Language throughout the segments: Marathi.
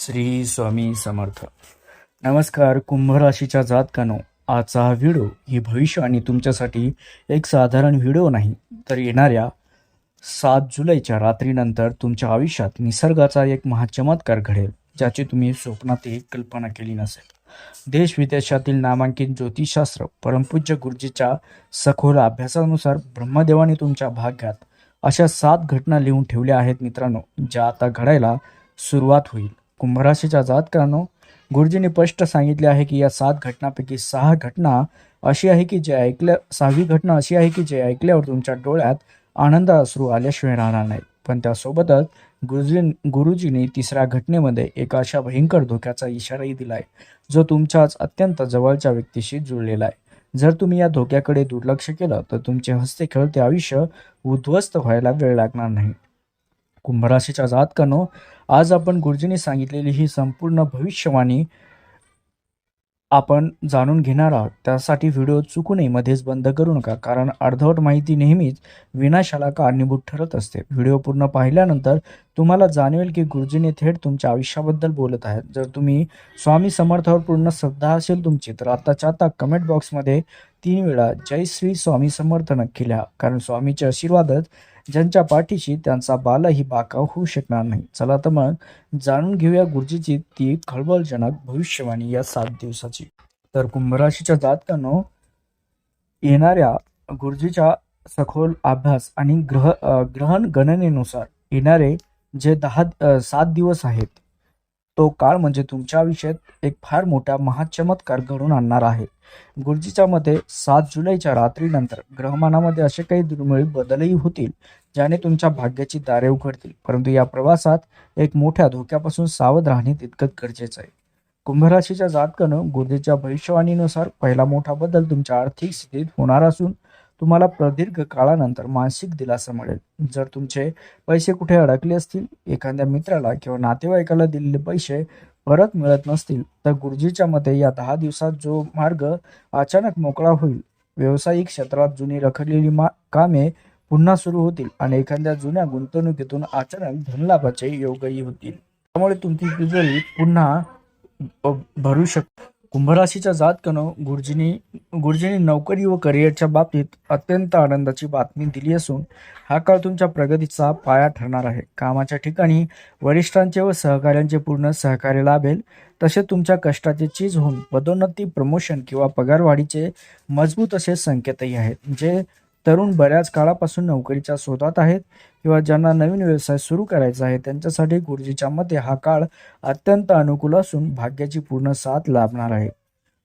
श्री स्वामी समर्थ. नमस्कार कुंभ राशीच्या जातकानो, आजचा हा व्हिडिओ ही भविष्यवाणी तुमच्यासाठी एक साधारण व्हिडिओ नाही, तर येणाऱ्या 7 जुलैच्या रात्रीनंतर तुमच्या आयुष्यात निसर्गाचा एक महाचमत्कार घडेल, ज्याची तुम्ही स्वप्नातही कल्पना केली नसेल. देश विदेशातील नामांकित ज्योतिषशास्त्र परमपूज्य गुरुजीच्या सखोल अभ्यासानुसार ब्रह्मदेवाने तुमच्या भाग्यात अशा 7 घटना लिहून ठेवल्या आहेत मित्रांनो, ज्या आता घडायला सुरुवात होईल. कुंभराशीच्या जातकांनो, गुरुजींनी स्पष्ट सांगितले आहे की या 7 घटनापैकी 6 घटना अशी आहे की जे 6वी घटना अशी आहे की जे ऐकल्यावर तुमच्या डोळ्यात आनंद अश्रू आल्याशिवाय राहणार नाही. पण त्यासोबतच गुरुजींनी तिसऱ्या घटनेमध्ये एका अशा भयंकर धोक्याचा इशाराही दिलाय, जो तुमच्याच अत्यंत जवळच्या व्यक्तीशी जुळलेला आहे. जर तुम्ही या धोक्याकडे दुर्लक्ष केलं तर तुमचे हसते खेळते आयुष्य उद्ध्वस्त व्हायला वेळ लागणार नाही. कुंभराशीच्या जातकांनो, आज आपण गुरुजींनी सांगितलेली ही संपूर्ण भविष्यवाणी आपण जाणून घेणार आहोत. त्यासाठी व्हिडिओ चुकूनही मध्येच बंद करू नका, कारण अर्धवट माहिती नेहमीच विनाशाला कारणीभूत ठरत असते. व्हिडिओ पूर्ण पाहिल्यानंतर तुम्हाला जाणवेल की गुरुजींनी थेट तुमच्या आयुष्याबद्दल बोलत आहेत. जर तुम्ही स्वामी समर्थावर पूर्ण श्रद्धा असेल तुमची, तर आताच्या आता कमेंट बॉक्समध्ये 3 वेळा जय श्री स्वामी समर्थ नक्की लिहा, कारण स्वामीचे आशीर्वादच ज्यांच्या पाठीशी त्यांचा बालही बाकाव होऊ शकणार नाही. चला तर मग जाणून घेऊया गुरुजीची ती खळबळजनक भविष्यवाणी या 7 दिवसाची. तर कुंभराशीच्या जातकांनो, येणाऱ्या गुरुजीच्या सखोल अभ्यास आणि ग्रहण गणनेनुसार येणारे जे 7 दिवस आहेत, तो काळ म्हणजे तुमच्या आयुष्यात एक फार मोठा महाचमत्कार घडून आणणार आहे. गुरुजीच्या मते 7 जुलैच्या रात्रीनंतर ग्रहमानामध्ये असे काही दुर्मिळ बदलही होतील, ज्याने तुमच्या भाग्याची दारे उघडतील. परंतु या प्रवासात एक मोठ्या धोक्यापासून सावध राहणे तितकंच गरजेचं आहे. कुंभराशीच्या जातकानं, गुरुजीच्या भविष्यवाणीनुसार पहिला मोठा बदल तुमच्या आर्थिक स्थितीत होणार असून तुम्हाला प्रदीर्घ काळानंतर मानसिक दिलासा मिळेल. जर तुमचे पैसे कुठे अडकले असतील, एखाद्या मित्राला किंवा नातेवाईकाला दिलेले पैसे परत मिळत नसतील, तर गुरुजीच्या मते या 10 दिवसात जो मार्ग अचानक मोकळा होईल. व्यावसायिक क्षेत्रात जुनी रखडलेली कामे पुन्हा सुरू होतील आणि एखाद्या जुन्या गुंतवणुकीतून अचानक धनलाभाचे योगही होतील. त्यामुळे तुमची तिजोरी पुन्हा भरू शकते. कुंभराशीच्या जातकानं, गुरुजींनी नोकरी व करिअरच्या बाबतीत अत्यंत आनंदाची बातमी दिली असून हा काळ तुमच्या प्रगतीचा पाया ठरणार आहे. कामाच्या ठिकाणी वरिष्ठांचे व सहकाऱ्यांचे पूर्ण सहकार्य लाभेल. तसेच तुमच्या कष्टाचे चीज होऊन पदोन्नती, प्रमोशन किंवा पगारवाढीचे मजबूत असे संकेतही आहेत. जे तरुण बऱ्याच काळापासून नोकरीच्या शोधात आहेत किंवा ज्यांना नवीन व्यवसाय सुरू करायचा आहे, त्यांच्यासाठी गुरुजीच्या मते हा काळ अत्यंत अनुकूल असून भाग्याची पूर्ण साथ लाभणार आहे.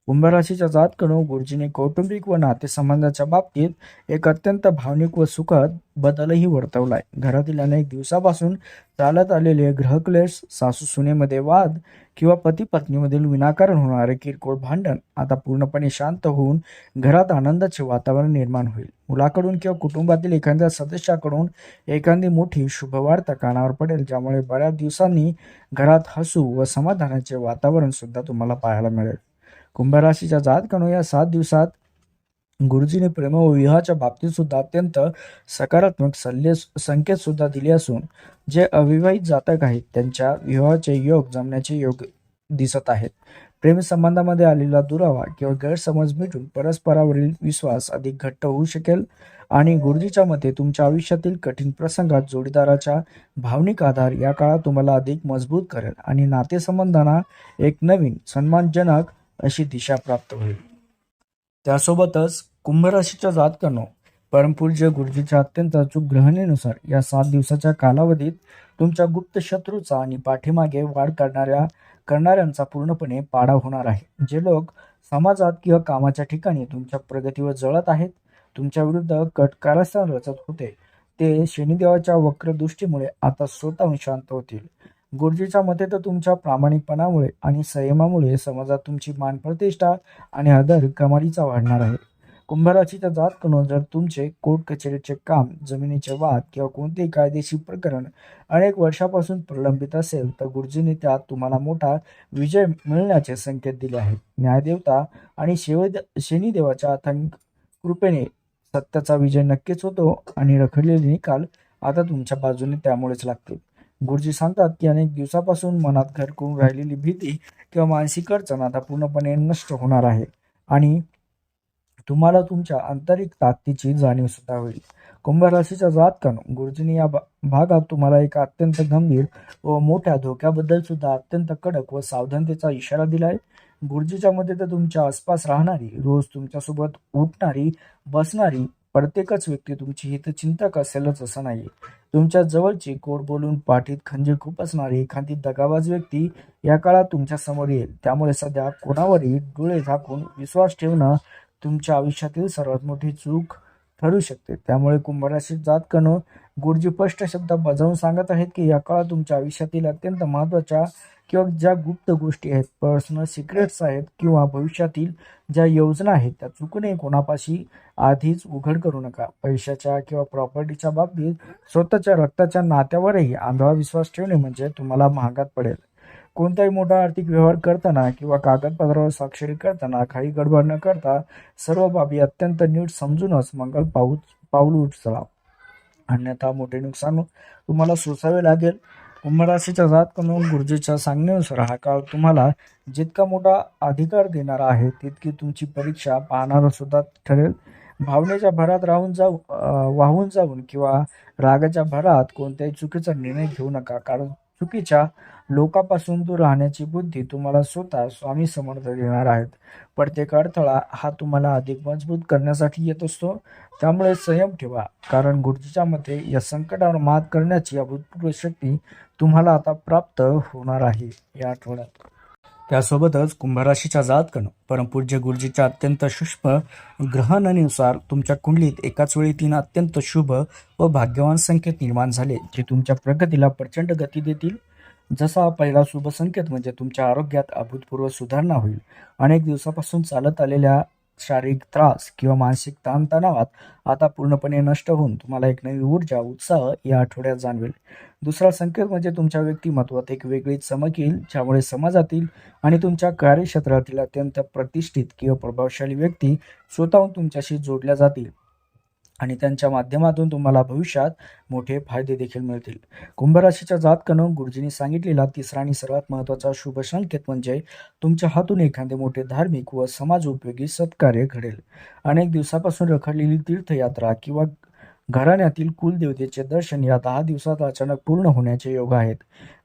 कुंभराशीच्या जातकानं, गुरुजींनी कौटुंबिक व नातेसंबंधाच्या बाबतीत एक अत्यंत भावनिक व सुखद बदलही वर्तवलाय. घरातील अनेक दिवसापासून चालत आलेले ग्रहक्लेश, सासू सुनेमध्ये वाद किंवा पती पत्नीमधील विनाकारण होणारे किरकोळ भांडण आता पूर्णपणे शांत होऊन घरात आनंदाचे वातावरण निर्माण होईल. मुलाकडून किंवा कुटुंबातील एखाद्या सदस्याकडून एखादी मोठी शुभवार्ता कानावर पडेल, ज्यामुळे बऱ्याच दिवसांनी घरात हसू व समाधानाचे वातावरण सुद्धा तुम्हाला पाहायला मिळेल. कुंभराशीच्या जातकानं, या 7 दिवसात गुरुजींनी प्रेम व विवाहाच्या बाबतीत सुद्धा अत्यंत सकारात्मक संकेत सुद्धा दिले असून जे अविवाहित जातक आहेत त्यांच्या विवाहाचे योग जमण्याचे योग दिसत आहेत. प्रेम संबंधामध्ये आलेला दुरावा किंवा गैरसमज मिटून परस्परावरील विश्वास अधिक घट्ट होऊ शकेल. आणि गुरुजीच्या मते तुमच्या आयुष्यातील कठीण प्रसंगात जोडीदाराचा भावनिक आधार या काळात तुम्हाला अधिक मजबूत करेल आणि नातेसंबंधांना एक नवीन सन्मानजनक अशी दिशा प्राप्त होईल. त्यासोबतच कुंभराशीच्या जातकांनो, परमपूज्य गुरुजीच्या अत्यंत अचूक ग्रहणेनुसार या 7 दिवसाच्या कालावधीत तुमच्या गुप्त शत्रूचा आणि पाठीमागे वाढ करणाऱ्यांचा पूर्णपणे पाडा होणार आहे. जे लोक समाजात किंवा कामाच्या ठिकाणी तुमच्या प्रगतीवर जळत आहेत, तुमच्या विरुद्ध कट कारस्थान रचत होते, ते शनिदेवाच्या वक्र दृष्टीमुळे आता स्वतःहून शांत होतील. गुरुजीच्या मते तर तुमच्या प्रामाणिकपणामुळे आणि संयमामुळे समाजात तुमची मान प्रतिष्ठा आणि आदर कमालीचा वाढणार आहे. कुंभराशीच्या जातकानं, जर तुमचे कोर्ट कचेरीचे काम, जमिनीचे वाद किंवा कोणतेही कायदेशीर प्रकरण अनेक वर्षापासून प्रलंबित असेल, तर गुरुजींनी त्यात तुम्हाला मोठा विजय मिळण्याचे संकेत दिले आहेत. न्यायदेवता आणि शनिदेवाच्या अथांग कृपेने सत्याचा विजय नक्कीच होतो आणि रखडलेले निकाल आता तुमच्या बाजूने त्यामुळेच लागतील. गुरुजी सांगतात की अनेक दिवसापासून मनात घर करून राहिलेली भीती किंवा मानसिक अडचण आता पूर्णपणे नष्ट होणार आहे आणि तुम्हाला तुमच्या आंतरिक ताकदीची जाणीव सुद्धा होईल. कुंभ राशीच्या जातकांनो, गुरुजींनी या भागात तुम्हाला एक अत्यंत गंभीर व मोठ्या धोक्याबद्दल सुद्धा अत्यंत कडक व सावधानतेचा इशारा दिलाय. गुरुजीच्या मते तर तुमच्या आसपास राहणारी, रोज तुमच्यासोबत उठणारी, बसणारी प्रत्येकच व्यक्ती तुमची हितचिंतक असेलच असं नाही. तुमच्या जवळची, गोड बोलून पाठीत खंजीर खुपसणारी एखादी दगाबाज व्यक्ती या काळात तुमच्या समोर येईल. त्यामुळे सध्या कोणावरही डोळे झाकून विश्वास ठेवणं तुमच्या आयुष्यातील सर्वात मोठी चूक ठरू शकते. त्यामुळे कुंभराशीत जातकांनो, गुरुजी स्पष्ट शब्दात बजावून सांगत आहेत की या काळात तुमच्या आयुष्यातील अत्यंत महत्त्वाच्या किंवा ज्या गुप्त गोष्टी आहेत, पर्सनल सिक्रेट्स आहेत किंवा भविष्यातील ज्या योजना आहेत त्या चुकूनही कोणापाशी आधीच उघड करू नका. पैशाच्या किंवा प्रॉपर्टीच्या बाबतीत स्वतःच्या रक्ताच्या नात्यावरही आंधळा विश्वास ठेवणे म्हणजे तुम्हाला महागात पडेल. कोणताही मोठा आर्थिक व्यवहार करताना किंवा कागदपत्रावर स्वाक्षरी करताना काही गडबड न करता सर्व बाबी अत्यंत नीट समजूनच मंगल पाऊल उचला, अन्यथा मोठे नुकसान तुम्हाला सोसावे लागेल. कुंभराशीच्या जातकांनो, गुरुजीच्या सांगण्यानुसार हा काळ तुम्हाला जितका मोठा अधिकार देणारा आहे तितकी तुमची परीक्षा पाहणारा सुद्धा ठरेल. भावनेच्या भरात वाहून जाऊन किंवा रागाच्या भरात कोणत्याही चुकीचा निर्णय घेऊ नका, कारण चुकीच्या लोकांपासून दूर राहण्याची बुद्धी तुम्हाला स्वतः स्वामी समर्थ देणार आहेत. प्रत्येक अडथळा हा तुम्हाला अधिक मजबूत करण्यासाठी येत असतो. त्यामुळे संयम ठेवा, कारण गुरुजीच्या मते या संकटावर मात करण्याची अभूतपूर्व शक्ती तुम्हाला आता प्राप्त होणार आहे या आठवड्यात. त्यासोबतच कुंभराशीच्या जातकांनो, परमपूज्य गुरुजीच्या अत्यंत सूक्ष्म ग्रहणानुसार तुमच्या कुंडलीत एकाच वेळी 3 अत्यंत शुभ व भाग्यवान संकेत निर्माण झाले, जे तुमच्या प्रगतीला प्रचंड गती देतील. जसा पहिला शुभ संकेत म्हणजे तुमच्या आरोग्यात अभूतपूर्व सुधारणा होईल. अनेक दिवसापासून चालत आलेल्या शारीरिक त्रास किंवा मानसिक ताणतणावात आता पूर्णपणे नष्ट होऊन तुम्हाला एक नवी ऊर्जा, उत्साह या आठवड्यात जाणवेल. दुसरा संकेत म्हणजे तुमच्या व्यक्तिमत्वात एक वेगळी चमक येईल, ज्यामुळे समाजातील आणि तुमच्या कार्यक्षेत्रातील अत्यंत प्रतिष्ठित किंवा प्रभावशाली व्यक्ती स्वतःहून तुमच्याशी जोडल्या जातील आणि त्यांच्या माध्यमातून तुम्हाला भविष्यात मोठे फायदे देखील मिळतील. कुंभराशीच्या जातकांनो, गुरुजींनी सांगितलेला तिसरा आणि सर्वात महत्त्वाचा शुभ संकेत म्हणजे तुमच्या हातून एखादे मोठे धार्मिक व समाज उपयोगी सत्कार्य घडेल. अनेक दिवसापासून रखडलेली तीर्थयात्रा किंवा घराण्यातील कुलदेवतेचे दर्शन या 10 दिवसात अचानक पूर्ण होण्याचे योग आहेत.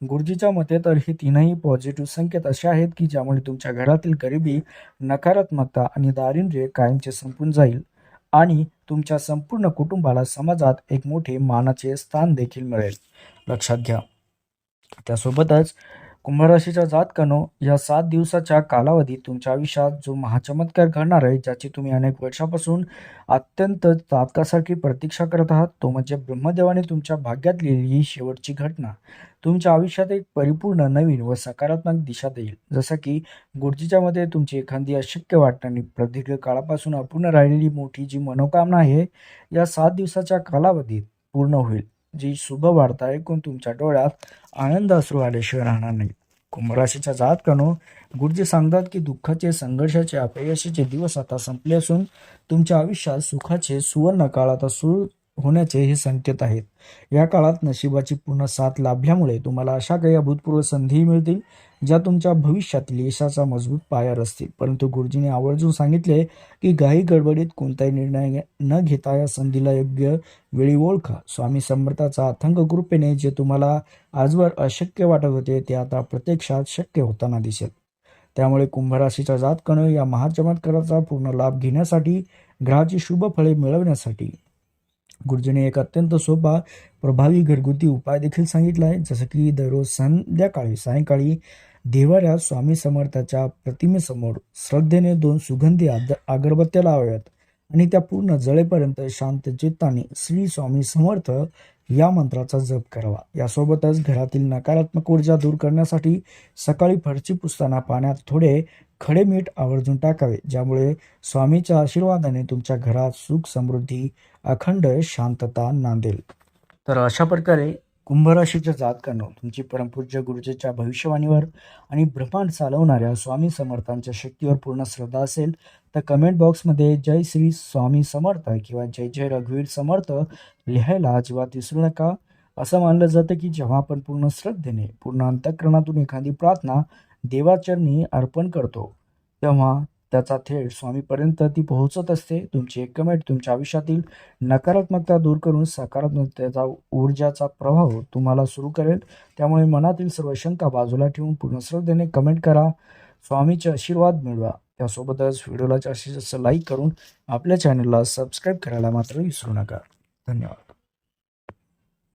गुरुजीच्या मते तर हे तीनही पॉझिटिव्ह संकेत असे आहेत की ज्यामुळे तुमच्या घरातील गरिबी, नकारात्मकता आणि दारिद्र्य कायमचे संपून जाईल आणि तुमच्या संपूर्ण कुटुंबाला समाजात एक मोठे मानाचे स्थान देखील मिळेल. लक्षात घ्या. त्यासोबतच कुंभराशीच्या जातकांनो, या 7 दिवसाच्या कालावधीत तुमच्या आयुष्यात जो महाचमत्कार घडणार आहे, ज्याची तुम्ही अनेक वर्षापासून अत्यंत तात्काळासाठी प्रतीक्षा करत आहात, तो म्हणजे ब्रह्मदेवाने तुमच्या भाग्यात लिहिलेली ही शेवटची घटना तुमच्या आयुष्यात एक परिपूर्ण नवीन व सकारात्मक दिशा देईल. जसं की गुरुजीच्या मध्ये तुमची एखादी अशक्य वाटणारी प्रदीर्घ काळापासून अपूर्ण राहिलेली मोठी जी मनोकामना आहे, या 7 दिवसाच्या कालावधीत पूर्ण होईल. जी शुभ वार्ता ऐकून तुमच्या डोळ्यात आनंद अश्रू आल्याशिवाय राहणार नाही. कुंभराशीच्या जातकांनो, गुरुजी सांगतात की दुःखाचे, संघर्षाचे, अपयशाचे दिवस आता संपले असून तुमच्या आयुष्यात सुखाचे सुवर्ण काळ आता सुरू होण्याचे हे संकेत आहेत. या काळात नशिबाची पूर्ण साथ लाभल्यामुळे तुम्हाला अशा काही अभूतपूर्व संधी मिळतील ज्या तुमच्या भविष्यातील यशाचा मजबूत पाया रचतील. परंतु गुरुजींनी आवर्जून सांगितले की घाई गडबडीत कोणताही निर्णय न घेता या संधीला योग्य वेळी ओळखा. स्वामी समर्थाचा अथंग कृपेने जे तुम्हाला आजवर अशक्य वाटत होते ते आता प्रत्यक्षात शक्य होताना दिसेल. त्यामुळे कुंभराशीच्या जातकांनो, या महाचमत्काराचा पूर्ण लाभ घेण्यासाठी, ग्रहाची शुभ फळे मिळवण्यासाठी गुरुजींनी एक अत्यंत सोपा, प्रभावी घरगुती उपाय देखील सांगितला आहे. जसं की दररोज सायंकाळी देवाऱ्यात स्वामी समर्थाच्या प्रतिमेसमोर श्रद्धेने 2 सुगंधी अगरबत्त्या लावाव्यात आणि त्या पूर्ण जळेपर्यंत शांत चित्ताने श्री स्वामी समर्थ या मंत्राचा जप करावा. यासोबतच घरातील नकारात्मक ऊर्जा दूर करण्यासाठी सकाळी फरची पुसताना पाण्यात थोडे खडे मीठ आवर्जून टाकावे, ज्यामुळे स्वामीच्या आशीर्वादाने तुमच्या घरात सुख, समृद्धी, अखंड शांतता नांदेल. तर अशा प्रकारे कुंभराशीच्या जातकांनो, तुमची परमपूज्य गुरुजीच्या भविष्यवाणीवर आणि ब्रह्मांड चालवणाऱ्या स्वामी समर्थांच्या शक्तीवर पूर्ण श्रद्धा असेल तर कमेंट बॉक्समध्ये जय श्री स्वामी समर्थ किंवा जय जय रघुवीर समर्थ लिहायला अजिबात विसरू नका. असं मानलं जातं की जेव्हा आपण पूर्ण श्रद्धेने, पूर्ण अंतःकरणातून एखादी प्रार्थना देवाचरणी अर्पण करतो, तेव्हा त्याचा थेट स्वामीपर्यंत ती पोहोचत असते. तुमची एक कमेंट तुमच्या आयुष्यातील नकारात्मकता दूर करून सकारात्मकतेचा ऊर्जाचा प्रवाह तुम्हाला सुरू करेल. त्यामुळे मनातील सर्व शंका बाजूला ठेवून पूर्ण श्रद्धेने कमेंट करा. स्वामीचे आशीर्वाद मिळवा. त्यासोबतच व्हिडिओला जास्तीत जास्त लाईक करून आपल्या चॅनलला सबस्क्राईब करायला मात्र विसरू नका. धन्यवाद.